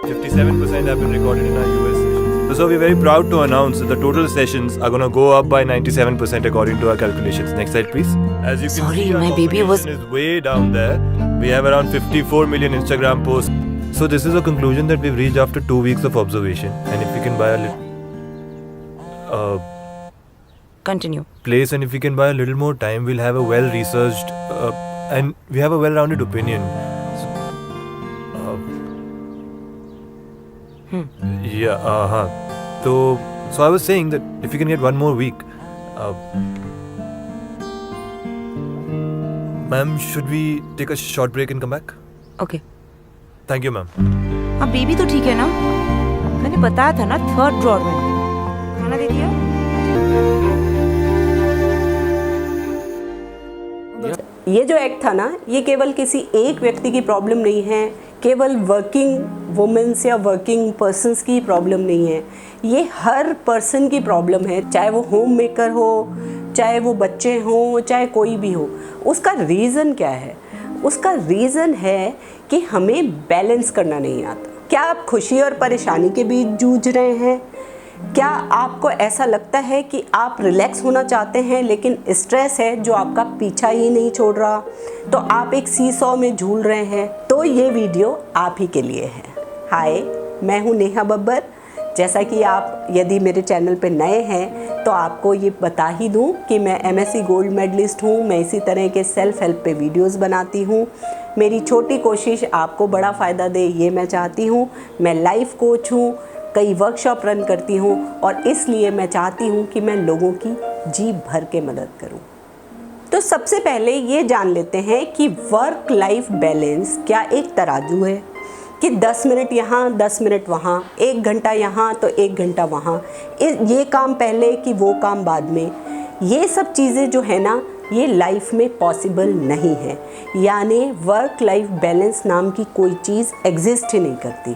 57% have been recorded in our US sessions. So we're very proud to announce that the total sessions are going to go up by 97% according to our calculations. Next slide, please. As you can see, our population is way down there. We have around 54 million Instagram posts. So this is a conclusion that we've reached after 2 weeks of observation. And if we can buy a little Continue. place, and if we can buy a little more time, we'll have a well-researched and we have a well-rounded opinion. So I was saying that if we can get one more week, ma'am, should we take a short break and come back? Okay. Thank you, ma'am. अब baby तो ठीक है ना? मैंने बताया था ना 3rd drawer में. खाना दे दिया? ये जो एक्ट था ना, ये केवल किसी एक व्यक्ति की प्रॉब्लम नहीं है, केवल वर्किंग वुमेन्स या वर्किंग पर्सन्स की प्रॉब्लम नहीं है. ये हर पर्सन की प्रॉब्लम है, चाहे वो होम मेकर हो, चाहे वो बच्चे हों, चाहे कोई भी हो. उसका रीज़न क्या है? उसका रीज़न है कि हमें बैलेंस करना नहीं आता. क्या आप खुशी और परेशानी के बीच जूझ रहे हैं? क्या आपको ऐसा लगता है कि आप रिलैक्स होना चाहते हैं लेकिन स्ट्रेस है जो आपका पीछा ही नहीं छोड़ रहा? तो आप एक सीसॉ में झूल रहे हैं, तो ये वीडियो आप ही के लिए है. हाय, मैं हूँ नेहा बब्बर. जैसा कि आप यदि मेरे चैनल पे नए हैं तो आपको ये बता ही दूँ कि मैं MSc गोल्ड मेडलिस्ट हूँ. मैं इसी तरह के सेल्फ हेल्प पे वीडियोस बनाती हूँ. मेरी छोटी कोशिश आपको बड़ा फ़ायदा दे, ये मैं चाहती हूँ. मैं लाइफ कोच हूँ, कई वर्कशॉप रन करती हूँ और इसलिए मैं चाहती हूँ कि मैं लोगों की जी भर के मदद करूँ. तो सबसे पहले ये जान लेते हैं कि वर्क लाइफ बैलेंस क्या एक तराजू है कि 10 मिनट यहाँ 10 मिनट वहाँ, 1 घंटा यहाँ तो 1 घंटा वहाँ, ये काम पहले कि वो काम बाद में. ये सब चीज़ें जो है ना, ये लाइफ में पॉसिबल नहीं है. यानी वर्क लाइफ बैलेंस नाम की कोई चीज़ एग्जिस्ट ही नहीं करती.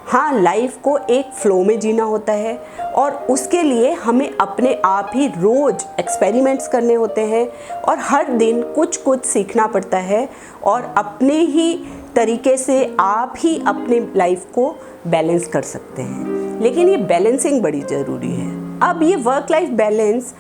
हाँ, लाइफ को एक फ़्लो में जीना होता है और उसके लिए हमें अपने आप ही रोज़ एक्सपेरिमेंट्स करने होते हैं और हर दिन कुछ कुछ सीखना पड़ता है और अपने ही तरीके से आप ही अपने लाइफ को बैलेंस कर सकते हैं. लेकिन ये बैलेंसिंग बड़ी ज़रूरी है. अब ये वर्क लाइफ बैलेंस,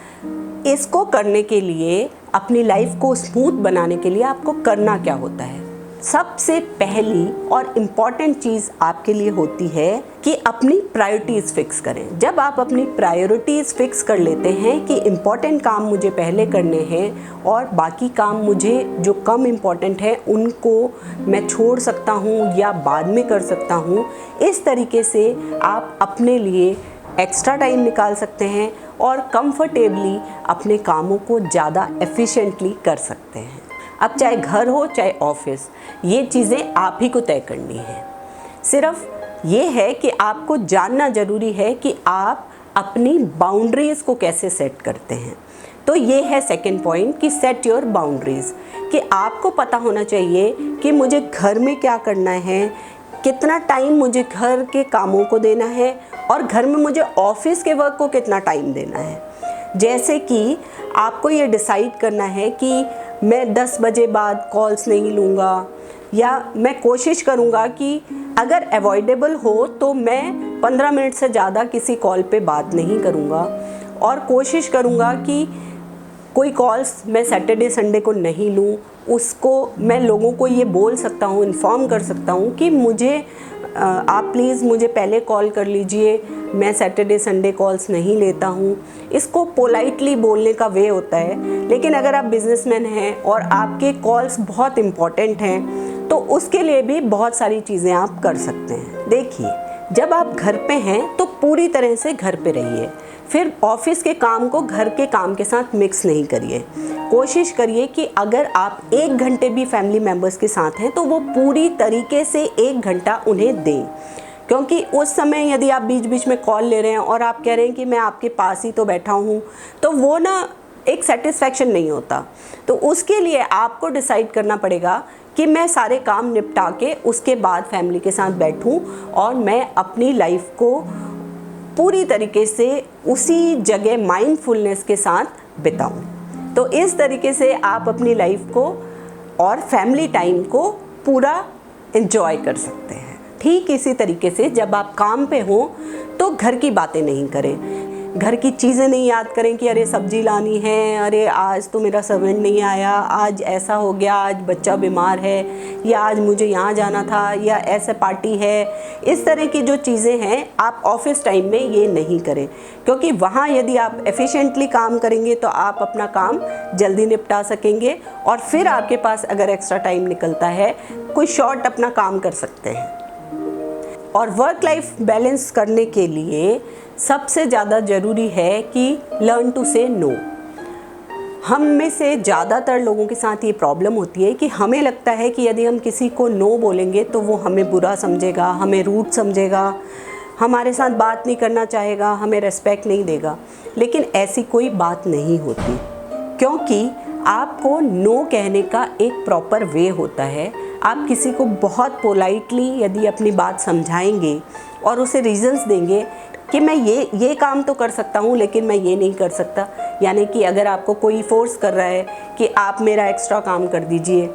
इसको करने के लिए, अपनी लाइफ को स्मूथ बनाने के लिए आपको करना क्या होता है? सबसे पहली और इम्पॉर्टेंट चीज़ आपके लिए होती है कि अपनी प्रायोरिटीज़ फिक्स करें. जब आप अपनी प्रायोरिटीज़ फिक्स कर लेते हैं कि इम्पॉर्टेंट काम मुझे पहले करने हैं और बाकी काम मुझे जो कम इम्पॉर्टेंट है उनको मैं छोड़ सकता हूँ या बाद में कर सकता हूँ, इस तरीके से आप अपने लिए एक्स्ट्रा टाइम निकाल सकते हैं और कंफर्टेबली अपने कामों को ज़्यादा एफिशिएंटली कर सकते हैं. अब चाहे घर हो चाहे ऑफिस, ये चीज़ें आप ही को तय करनी है. सिर्फ ये है कि आपको जानना ज़रूरी है कि आप अपनी बाउंड्रीज़ को कैसे सेट करते हैं. तो ये है सेकंड पॉइंट कि सेट योर बाउंड्रीज़, कि आपको पता होना चाहिए कि मुझे घर में क्या करना है, कितना टाइम मुझे घर के कामों को देना है और घर में मुझे ऑफिस के वर्क को कितना टाइम देना है. जैसे कि आपको ये डिसाइड करना है कि मैं 10 बजे बाद कॉल्स नहीं लूँगा, या मैं कोशिश करूँगा कि अगर अवॉइडेबल हो तो मैं 15 मिनट से ज़्यादा किसी कॉल पे बात नहीं करूँगा, और कोशिश करूँगा कि कोई कॉल्स मैं सैटरडे संडे को नहीं लूँ. उसको मैं लोगों को ये बोल सकता हूँ, इन्फॉर्म कर सकता हूँ कि मुझे आप प्लीज़ मुझे पहले कॉल कर लीजिए, मैं सैटरडे संडे कॉल्स नहीं लेता हूँ. इसको पोलाइटली बोलने का वे होता है. लेकिन अगर आप बिजनेसमैन हैं और आपके कॉल्स बहुत इम्पॉर्टेंट हैं तो उसके लिए भी बहुत सारी चीज़ें आप कर सकते हैं. देखिए, जब आप घर पे हैं तो पूरी तरह से घर पे रहिए. फिर ऑफिस के काम को घर के काम के साथ मिक्स नहीं करिए. कोशिश करिए कि अगर आप 1 घंटे भी फैमिली मेम्बर्स के साथ हैं तो वो पूरी तरीके से 1 घंटा उन्हें दें. क्योंकि उस समय यदि आप बीच बीच में कॉल ले रहे हैं और आप कह रहे हैं कि मैं आपके पास ही तो बैठा हूँ, तो वो ना एक सेटिस्फैक्शन नहीं होता. तो उसके लिए आपको डिसाइड करना पड़ेगा कि मैं सारे काम निपटा के उसके बाद फैमिली के साथ बैठूं और मैं अपनी लाइफ को पूरी तरीके से उसी जगह माइंडफुलनेस के साथ बिताऊं. तो इस तरीके से आप अपनी लाइफ को और फैमिली टाइम को पूरा एंजॉय कर सकते हैं. ठीक इसी तरीके से जब आप काम पे हो तो घर की बातें नहीं करें, घर की चीज़ें नहीं याद करें कि अरे सब्जी लानी है, अरे आज तो मेरा सर्वेंट नहीं आया, आज ऐसा हो गया, आज बच्चा बीमार है, या आज मुझे यहाँ जाना था, या ऐसे पार्टी है। इस तरह की जो चीज़ें हैं आप ऑफिस टाइम में ये नहीं करें, क्योंकि वहाँ यदि आप एफिशिएंटली काम करेंगे तो आप अपना काम जल्दी निपटा सकेंगे और फिर आपके पास अगर एक्स्ट्रा टाइम निकलता है कोई शॉर्ट अपना काम कर सकते हैं। और वर्क लाइफ बैलेंस करने के लिए सबसे ज़्यादा ज़रूरी है कि लर्न टू से नो। हम में से ज़्यादातर लोगों के साथ ये प्रॉब्लम होती है कि हमें लगता है कि यदि हम किसी को नो बोलेंगे तो वो हमें बुरा समझेगा, हमें रूड समझेगा, हमारे साथ बात नहीं करना चाहेगा, हमें रेस्पेक्ट नहीं देगा। लेकिन ऐसी कोई बात नहीं होती, क्योंकि आपको नो कहने का एक प्रॉपर वे होता है। आप किसी को बहुत पोलाइटली यदि अपनी बात समझाएंगे और उसे रीज़न्स देंगे कि मैं ये काम तो कर सकता हूँ लेकिन मैं ये नहीं कर सकता, यानी कि अगर आपको कोई फोर्स कर रहा है कि आप मेरा एक्स्ट्रा काम कर दीजिए,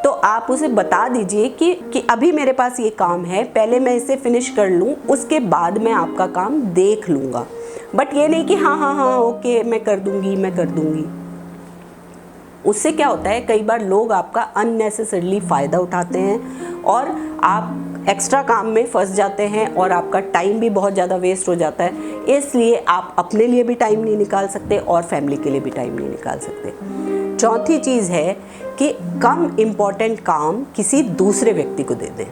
तो आप उसे बता दीजिए कि अभी मेरे पास ये काम है, पहले मैं इसे फिनिश कर लूँ, उसके बाद मैं आपका काम देख लूँगा। बट ये नहीं कि हाँ ओके मैं कर दूँगी। उससे क्या होता है, कई बार लोग आपका अननेसेसरली फ़ायदा उठाते हैं और आप एक्स्ट्रा काम में फंस जाते हैं और आपका टाइम भी बहुत ज़्यादा वेस्ट हो जाता है। इसलिए आप अपने लिए भी टाइम नहीं निकाल सकते और फैमिली के लिए भी टाइम नहीं निकाल सकते। चौथी चीज़ है कि कम इम्पॉर्टेंट काम किसी दूसरे व्यक्ति को दे दें।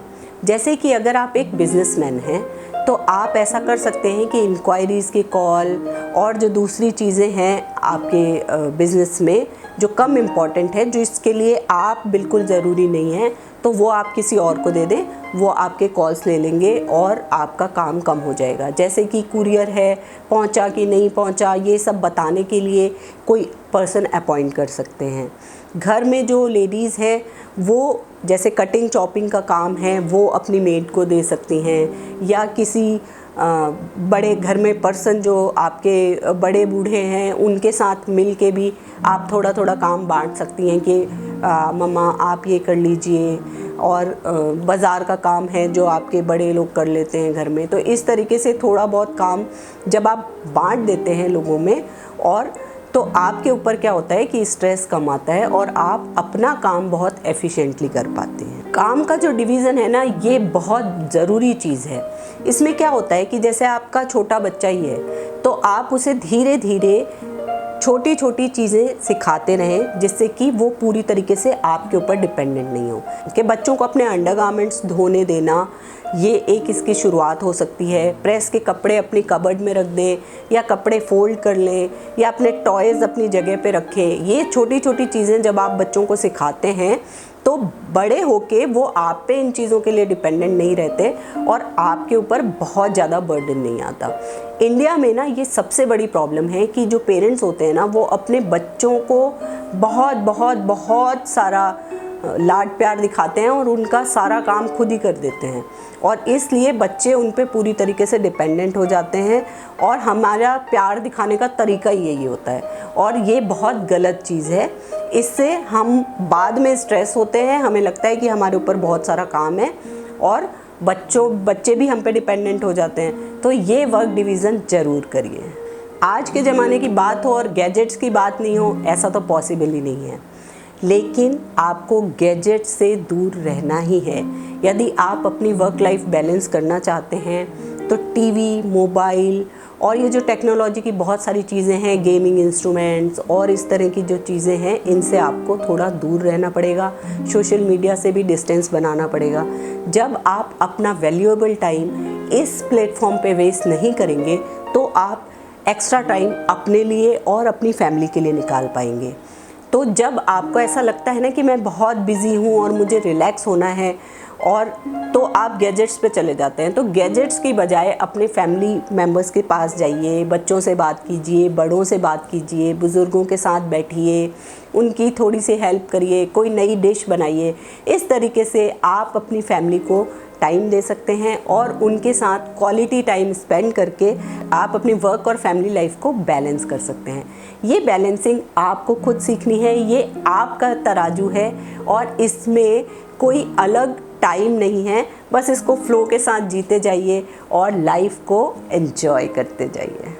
जैसे कि अगर आप एक बिजनेसमैन हैं तो आप ऐसा कर सकते हैं कि इंक्वायरीज़ की कॉल और जो दूसरी चीज़ें हैं आपके बिज़नेस में जो कम इम्पॉर्टेंट है, जो इसके लिए आप बिल्कुल ज़रूरी नहीं है, तो वो आप किसी और को दे दें, वो आपके कॉल्स ले लेंगे और आपका काम कम हो जाएगा। जैसे कि कुरियर है, पहुंचा कि नहीं पहुंचा, ये सब बताने के लिए कोई पर्सन अपॉइंट कर सकते हैं। घर में जो लेडीज़ हैं वो जैसे कटिंग चॉपिंग का काम है वो अपनी मेड को दे सकती हैं, या किसी बड़े घर में पर्सन जो आपके बड़े बूढ़े हैं उनके साथ मिल के भी आप थोड़ा थोड़ा काम बांट सकती हैं कि मम्मा आप ये कर लीजिए, और बाज़ार का काम है जो आपके बड़े लोग कर लेते हैं घर में। तो इस तरीके से थोड़ा बहुत काम जब आप बांट देते हैं लोगों में, और तो आपके ऊपर क्या होता है कि स्ट्रेस कम आता है और आप अपना काम बहुत एफिशिएंटली कर पाते हैं। काम का जो डिवीज़न है ना, ये बहुत ज़रूरी चीज़ है। इसमें क्या होता है कि जैसे आपका छोटा बच्चा ही है तो आप उसे धीरे धीरे छोटी छोटी चीज़ें सिखाते रहें, जिससे कि वो पूरी तरीके से आपके ऊपर डिपेंडेंट नहीं हो। कि बच्चों को अपने अंडरगारमेंट्स धोने देना, ये एक इसकी शुरुआत हो सकती है। प्रेस के कपड़े अपनी कबर्ड में रख दें, या कपड़े फोल्ड कर लें, या अपने टॉयज़ अपनी जगह पे रखें। ये छोटी छोटी चीज़ें जब आप बच्चों को सिखाते हैं तो बड़े होके वो आप पे इन चीज़ों के लिए डिपेंडेंट नहीं रहते और आपके ऊपर बहुत ज़्यादा बर्डन नहीं आता। इंडिया में ना ये सबसे बड़ी प्रॉब्लम है कि जो पेरेंट्स होते हैं ना वो अपने बच्चों को बहुत बहुत बहुत सारा लाड प्यार दिखाते हैं और उनका सारा काम खुद ही कर देते हैं, और इसलिए बच्चे उन पे पूरी तरीके से डिपेंडेंट हो जाते हैं और हमारा प्यार दिखाने का तरीका ही यही होता है, और ये बहुत गलत चीज़ है। इससे हम बाद में स्ट्रेस होते हैं, हमें लगता है कि हमारे ऊपर बहुत सारा काम है और बच्चे भी हम पे डिपेंडेंट हो जाते हैं। तो ये वर्क डिवीज़न ज़रूर करिए। आज के ज़माने की बात हो और गैजेट्स की बात नहीं हो, ऐसा तो पॉसिबल ही नहीं है, लेकिन आपको गैजेट से दूर रहना ही है। यदि आप अपनी वर्क लाइफ बैलेंस करना चाहते हैं तो टीवी, मोबाइल और ये जो टेक्नोलॉजी की बहुत सारी चीज़ें हैं, गेमिंग इंस्ट्रूमेंट्स और इस तरह की जो चीज़ें हैं, इनसे आपको थोड़ा दूर रहना पड़ेगा। सोशल मीडिया से भी डिस्टेंस बनाना पड़ेगा। जब आप अपना वैल्यूएबल टाइम इस प्लेटफॉर्म पे वेस्ट नहीं करेंगे तो आप एक्स्ट्रा टाइम अपने लिए और अपनी फैमिली के लिए निकाल पाएंगे। तो जब आपको ऐसा लगता है ना कि मैं बहुत बिज़ी हूँ और मुझे रिलैक्स होना है, और तो आप गैजेट्स पे चले जाते हैं। तो गैजेट्स की बजाय अपने फैमिली मेम्बर्स के पास जाइए, बच्चों से बात कीजिए, बड़ों से बात कीजिए, बुज़ुर्गों के साथ बैठिए, उनकी थोड़ी सी हेल्प करिए, कोई नई डिश बनाइए। इस तरीके से आप अपनी फैमिली को टाइम दे सकते हैं और उनके साथ क्वालिटी टाइम स्पेंड करके आप अपनी वर्क और फैमिली लाइफ को बैलेंस कर सकते हैं। ये बैलेंसिंग आपको खुद सीखनी है, ये आपका तराजू है और इसमें कोई अलग टाइम नहीं है, बस इसको फ्लो के साथ जीते जाइए और लाइफ को एंजॉय करते जाइए।